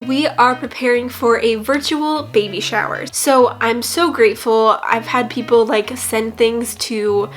we are preparing for a virtual baby shower. So I'm so grateful. I've had people like send things to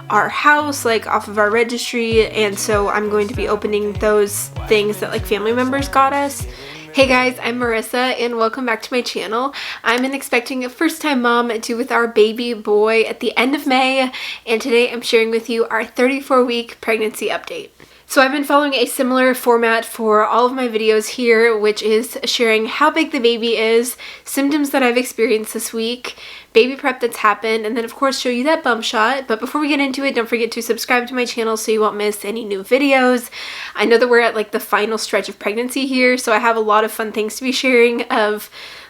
our house, like off of our registry, and so I'm going to be opening those things that like family members got us. Hey guys, I'm Marissa and welcome back to my channel. I'm expecting a first-time mom due with our baby boy at the end of May, and today I'm sharing with you our 34-week pregnancy update. So I've been following a similar format for all of my videos here, which is sharing how big the baby is, symptoms that I've experienced this week, baby prep that's happened, and then of course show you that bump shot. But before we get into it, don't forget to subscribe to my channel so you won't miss any new videos. I know that we're at like the final stretch of pregnancy here, so I have a lot of fun things to be sharing of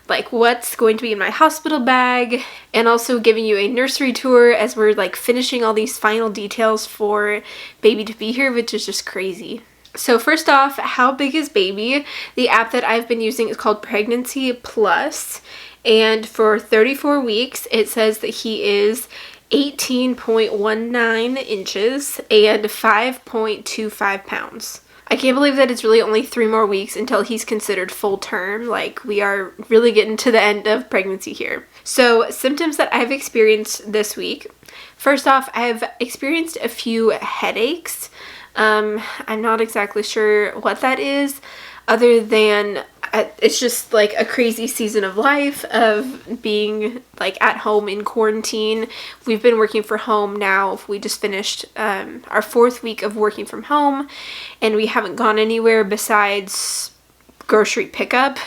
like what's going to be in my hospital bag, and also giving you a nursery tour as we're like finishing all these final details for baby to be here, which is just crazy. So first off, how big is baby? The app that I've been using is called Pregnancy Plus, and for 34 weeks it says that he is 18.19 inches and 5.25 pounds. I can't believe that it's really only 3 more weeks until he's considered full term. Like, we are really getting to the end of pregnancy here. So, symptoms that I've experienced this week. First off, I've experienced a few headaches. I'm not exactly sure what that is, other than it's just like a crazy season of life of being like at home in quarantine. We've been working from home now. We just finished our 4th week of working from home, and we haven't gone anywhere besides grocery pickup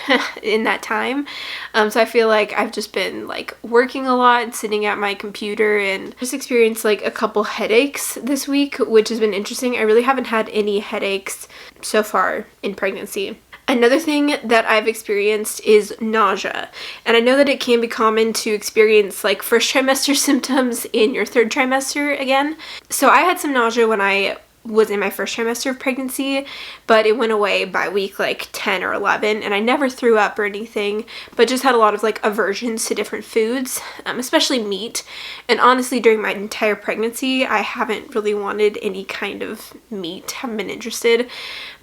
in that time. So I feel like I've just been like working a lot and sitting at my computer, and just experienced like a couple headaches this week, which has been interesting. I really haven't had any headaches so far in pregnancy. Another thing that I've experienced is nausea, and I know that it can be common to experience like first trimester symptoms in your 3rd trimester again. So I had some nausea when I was in my 1st trimester of pregnancy, but it went away by week like 10 or 11, and I never threw up or anything, but just had a lot of like aversions to different foods, especially meat. And honestly, during my entire pregnancy, I haven't really wanted any kind of meat, haven't been interested.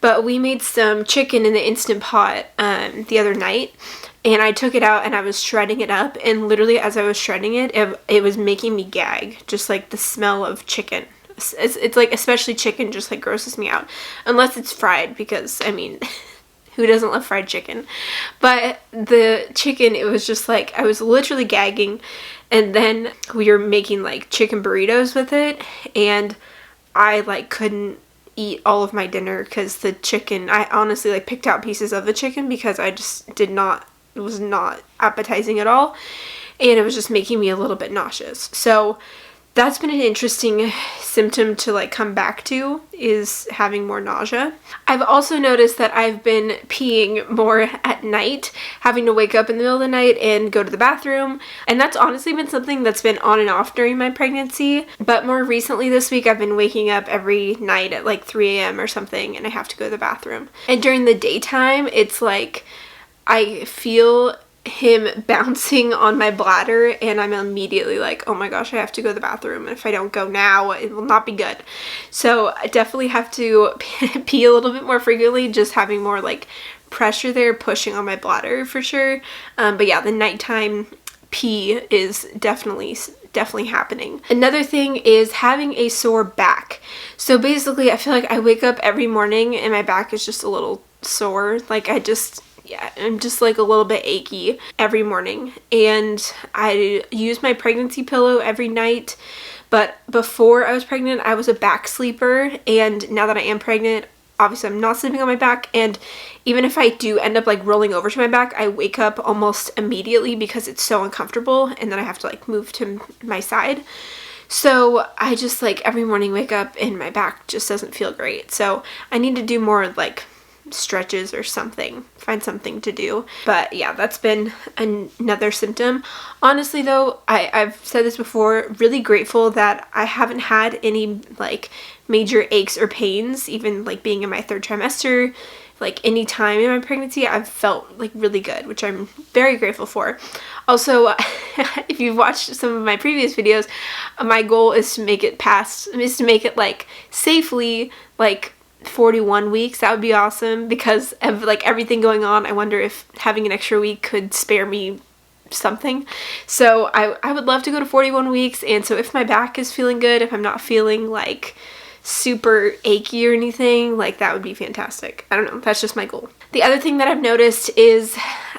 But we made some chicken in the Instant Pot the other night, and I took it out and I was shredding it up, and literally as I was shredding it, it was making me gag, just like the smell of chicken. It's like, especially chicken just like grosses me out, unless it's fried, because I mean, who doesn't love fried chicken? But the chicken, it was just like, I was literally gagging. And then we were making like chicken burritos with it, and I like couldn't eat all of my dinner because the chicken, I honestly like picked out pieces of the chicken because I just it was not appetizing at all, and it was just making me a little bit nauseous. So that's been an interesting symptom to like come back to, is having more nausea. I've also noticed that I've been peeing more at night, having to wake up in the middle of the night and go to the bathroom. And that's honestly been something that's been on and off during my pregnancy. But more recently this week, I've been waking up every night at like 3 a.m. or something, and I have to go to the bathroom. And during the daytime, it's like I feel him bouncing on my bladder, and I'm immediately like, oh my gosh, I have to go to the bathroom, and if I don't go now, it will not be good. So I definitely have to pee a little bit more frequently, just having more like pressure there pushing on my bladder for sure. But yeah, the nighttime pee is definitely happening. Another thing is having a sore back. So basically, I feel like I wake up every morning and my back is just a little sore. Like I'm just like a little bit achy every morning, and I use my pregnancy pillow every night. But before I was pregnant, I was a back sleeper, and now that I am pregnant, obviously I'm not sleeping on my back, and even if I do end up like rolling over to my back, I wake up almost immediately because it's so uncomfortable, and then I have to like move to my side. So I just like every morning wake up and my back just doesn't feel great. So I need to do more like stretches or something, find something to do. But yeah, that's been another symptom. Honestly though, I've said this before, really grateful that I haven't had any like major aches or pains, even like being in my 3rd trimester. Like any time in my pregnancy, I've felt like really good, which I'm very grateful for. Also, if you've watched some of my previous videos, my goal is to make it like safely, like 41 weeks, that would be awesome. Because of like everything going on, I wonder if having an extra week could spare me something. So I would love to go to 41 weeks. And so if my back is feeling good, if I'm not feeling like super achy or anything, like that would be fantastic. I don't know, that's just my goal. The other thing that I've noticed is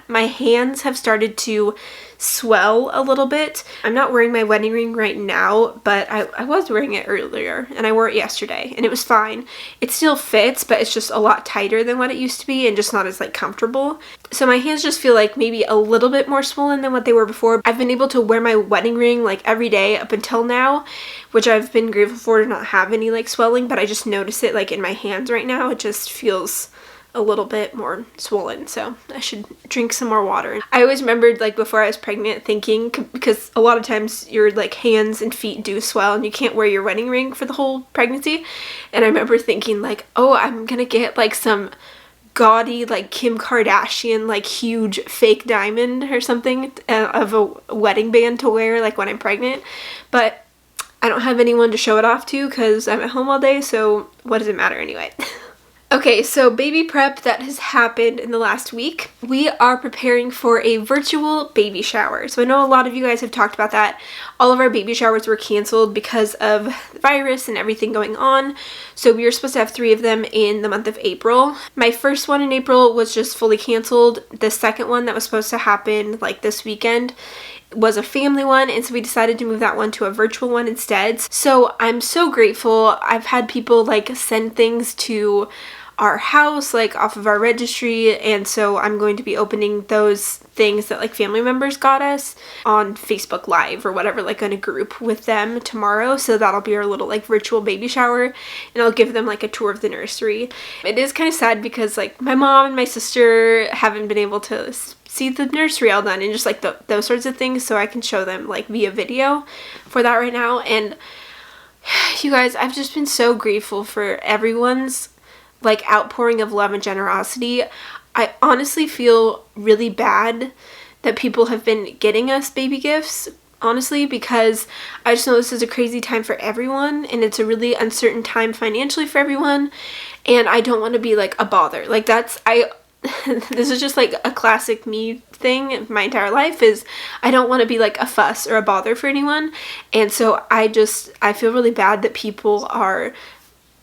my hands have started to swell a little bit. I'm not wearing my wedding ring right now, but I was wearing it earlier, and I wore it yesterday, and it was fine. It still fits, but it's just a lot tighter than what it used to be and just not as like comfortable. So my hands just feel like maybe a little bit more swollen than what they were before. I've been able to wear my wedding ring like every day up until now, which I've been grateful for, to not have any like swelling, but I just notice it like in my hands right now. It just feels a little bit more swollen, so I should drink some more water. I always remembered like before I was pregnant thinking, because a lot of times your like hands and feet do swell and you can't wear your wedding ring for the whole pregnancy, and I remember thinking like, oh, I'm gonna get like some gaudy like Kim Kardashian like huge fake diamond or something of a wedding band to wear like when I'm pregnant, but I don't have anyone to show it off to because I'm at home all day, so what does it matter anyway? Okay, so baby prep that has happened in the last week. We are preparing for a virtual baby shower. So I know a lot of you guys have talked about that. All of our baby showers were canceled because of the virus and everything going on. So we were supposed to have 3 of them in the month of April. My first one in April was just fully canceled. The second one that was supposed to happen like this weekend was a family one, and so we decided to move that one to a virtual one instead. So I'm so grateful. I've had people like send things to our house like off of our registry, and so I'm going to be opening those things that like family members got us on Facebook Live or whatever, like in a group with them tomorrow. So that'll be our little like virtual baby shower, and I'll give them like a tour of the nursery. It is kind of sad because like my mom and my sister haven't been able to see the nursery all done and just like those sorts of things, so I can show them like via video for that right now. And you guys, I've just been so grateful for everyone's like outpouring of love and generosity. I honestly feel really bad that people have been getting us baby gifts, honestly, because I just know this is a crazy time for everyone, and it's a really uncertain time financially for everyone, and I don't want to be like a bother. Like this is just like a classic me thing my entire life, is I don't want to be like a fuss or a bother for anyone. And so I feel really bad that people are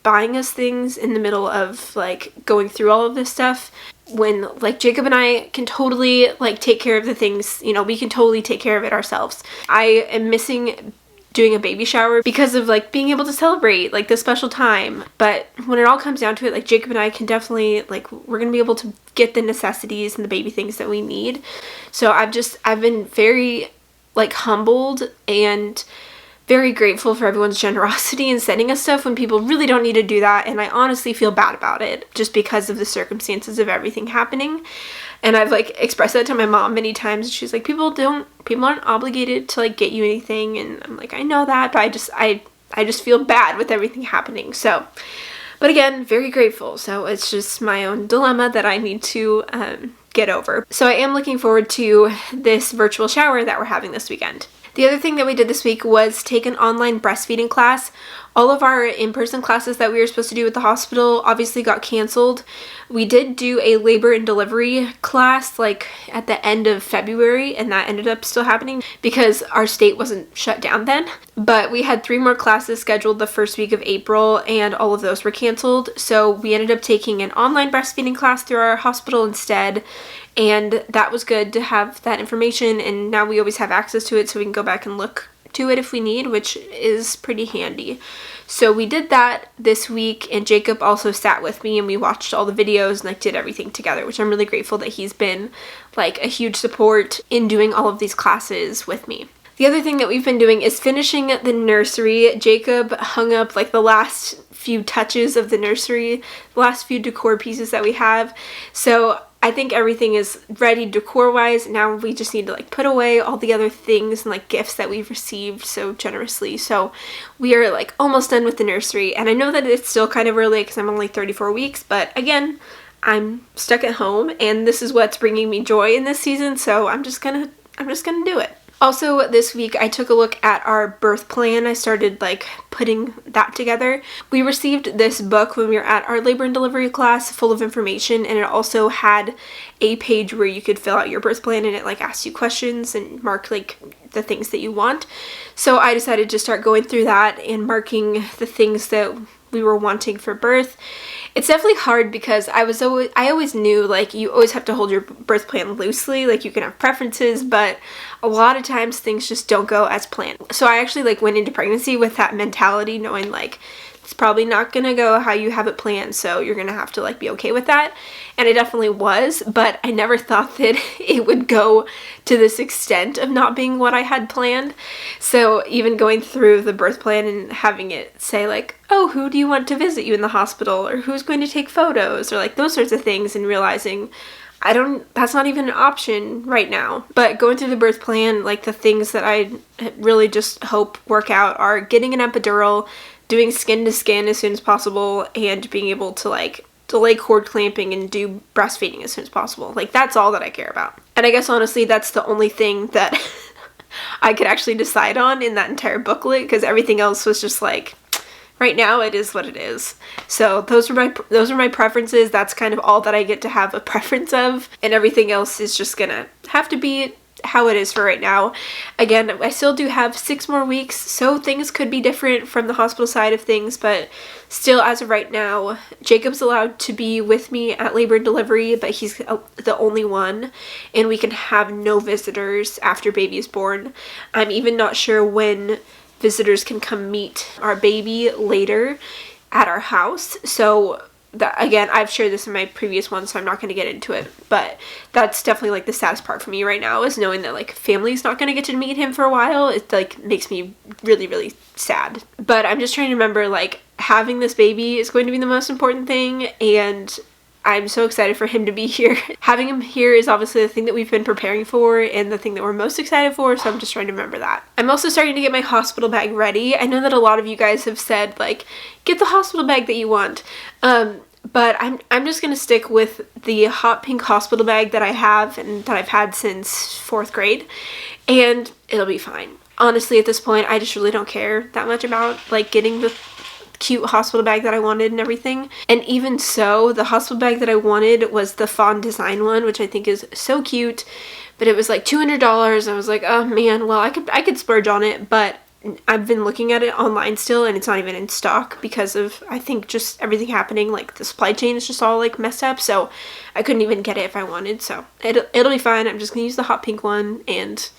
buying us things in the middle of like going through all of this stuff, when like Jacob and I can totally like take care of the things, you know, we can totally take care of it ourselves. I am missing doing a baby shower because of like being able to celebrate like this special time, but when it all comes down to it, like Jacob and I can definitely like, we're gonna be able to get the necessities and the baby things that we need. So I've been very like humbled and very grateful for everyone's generosity in sending us stuff when people really don't need to do that, and I honestly feel bad about it just because of the circumstances of everything happening. And I've like expressed that to my mom many times, and she's like, people aren't obligated to like get you anything, and I'm like, I know that, but I just feel bad with everything happening. So, but again, very grateful. So it's just my own dilemma that I need to get over. So I am looking forward to this virtual shower that we're having this weekend. The other thing that we did this week was take an online breastfeeding class. All of our in-person classes that we were supposed to do at the hospital obviously got canceled. We did do a labor and delivery class like at the end of February, and that ended up still happening because our state wasn't shut down then. But we had 3 more classes scheduled the first week of April, and all of those were canceled. So we ended up taking an online breastfeeding class through our hospital instead. And that was good to have that information, and now we always have access to it, so we can go back and look to it if we need, which is pretty handy. So we did that this week, and Jacob also sat with me and we watched all the videos and like did everything together, which I'm really grateful that he's been like a huge support in doing all of these classes with me. The other thing that we've been doing is finishing the nursery. Jacob hung up like the last few touches of the nursery, the last few decor pieces that we have. So I think everything is ready decor-wise. Now we just need to like put away all the other things and like gifts that we've received so generously. So we are like almost done with the nursery, and I know that it's still kind of early because I'm only 34 weeks, but again, I'm stuck at home and this is what's bringing me joy in this season, so I'm just gonna do it. Also, this week I took a look at our birth plan. I started like putting that together. We received this book when we were at our labor and delivery class full of information, and it also had a page where you could fill out your birth plan, and it like asks you questions and mark like the things that you want. So I decided to start going through that and marking the things that we were wanting for birth. It's definitely hard because I always knew like you always have to hold your birth plan loosely, like you can have preferences, but a lot of times things just don't go as planned. So I actually like went into pregnancy with that mentality, knowing like it's probably not gonna go how you have it planned, so you're gonna have to like be okay with that. And it definitely was, but I never thought that it would go to this extent of not being what I had planned. So even going through the birth plan and having it say like, oh, who do you want to visit you in the hospital, or who's going to take photos, or like those sorts of things, and realizing that's not even an option right now. But going through the birth plan, like the things that I really just hope work out are getting an epidural, doing skin to skin as soon as possible, and being able to like delay cord clamping and do breastfeeding as soon as possible. Like that's all that I care about. And I guess honestly that's the only thing that I could actually decide on in that entire booklet, because everything else was just like, right now it is what it is. So those are my preferences. That's kind of all that I get to have a preference of, and everything else is just gonna have to be how it is for right now. Again, I still do have 6 more weeks, so things could be different from the hospital side of things, but still as of right now, Jacob's allowed to be with me at labor and delivery, but he's the only one, and we can have no visitors after baby is born. I'm even not sure when visitors can come meet our baby later at our house. So that, again, I've shared this in my previous one, so I'm not going to get into it, but that's definitely like the saddest part for me right now, is knowing that like family's not going to get to meet him for a while. It like makes me really, really sad. But I'm just trying to remember like having this baby is going to be the most important thing, and I'm so excited for him to be here. Having him here is obviously the thing that we've been preparing for and the thing that we're most excited for, so I'm just trying to remember that. I'm also starting to get my hospital bag ready. I know that a lot of you guys have said, like, get the hospital bag that you want. But I'm just going to stick with the hot pink hospital bag that I have and that I've had since 4th grade, and it'll be fine. Honestly, at this point, I just really don't care that much about, like, getting the cute hospital bag that I wanted and everything. And even so, the hospital bag that I wanted was the fawn design one, which I think is so cute, but it was like $200. I was like, oh man, well, I could splurge on it, but I've been looking at it online still, and it's not even in stock because of, I think, just everything happening. Like the supply chain is just all like messed up, so I couldn't even get it if I wanted. So it'll be fine. I'm just gonna use the hot pink one, and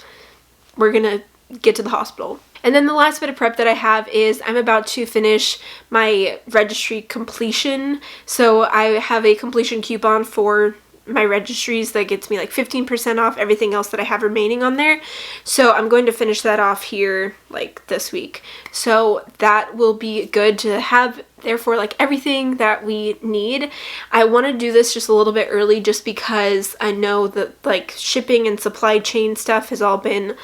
we're gonna get to the hospital. And then the last bit of prep that I have is I'm about to finish my registry completion. So I have a completion coupon for my registries that gets me like 15% off everything else that I have remaining on there. So I'm going to finish that off here like this week. So that will be good to have, therefore, like everything that we need. I want to do this just a little bit early just because I know that like shipping and supply chain stuff has all been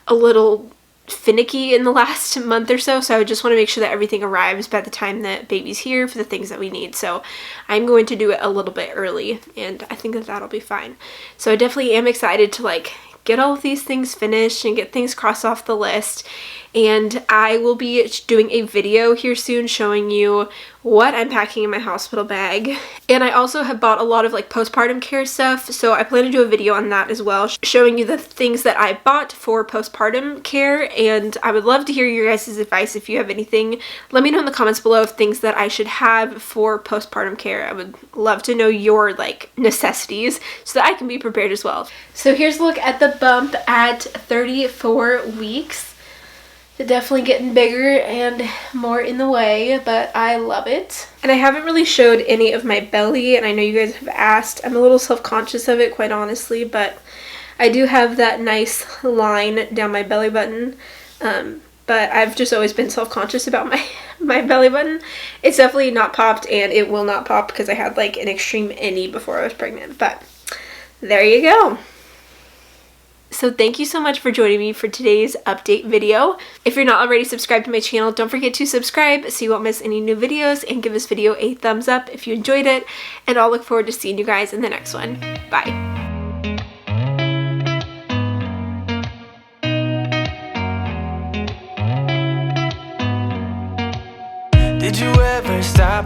a little finicky in the last month or so, so I just want to make sure that everything arrives by the time that baby's here for the things that we need. So I'm going to do it a little bit early, and I think that that'll be fine. So I definitely am excited to like get all of these things finished and get things crossed off the list. And I will be doing a video here soon showing you what I'm packing in my hospital bag. And I also have bought a lot of like postpartum care stuff, so I plan to do a video on that as well, showing you the things that I bought for postpartum care. And I would love to hear your guys' advice. If you have anything, let me know in the comments below of things that I should have for postpartum care. I would love to know your like necessities so that I can be prepared as well. So here's a look at the bump at 34 weeks. Definitely getting bigger and more in the way, but I love it. And I haven't really showed any of my belly, and I know you guys have asked. I'm a little self-conscious of it, quite honestly, but I do have that nice line down my belly button. But I've just always been self-conscious about my belly button. It's definitely not popped, and it will not pop because I had like an extreme innie before I was pregnant. But there you go. So thank you so much for joining me for today's update video. If you're not already subscribed to my channel, don't forget to subscribe so you won't miss any new videos, and give this video a thumbs up if you enjoyed it, and I'll look forward to seeing you guys in the next one. Bye. Did you ever stop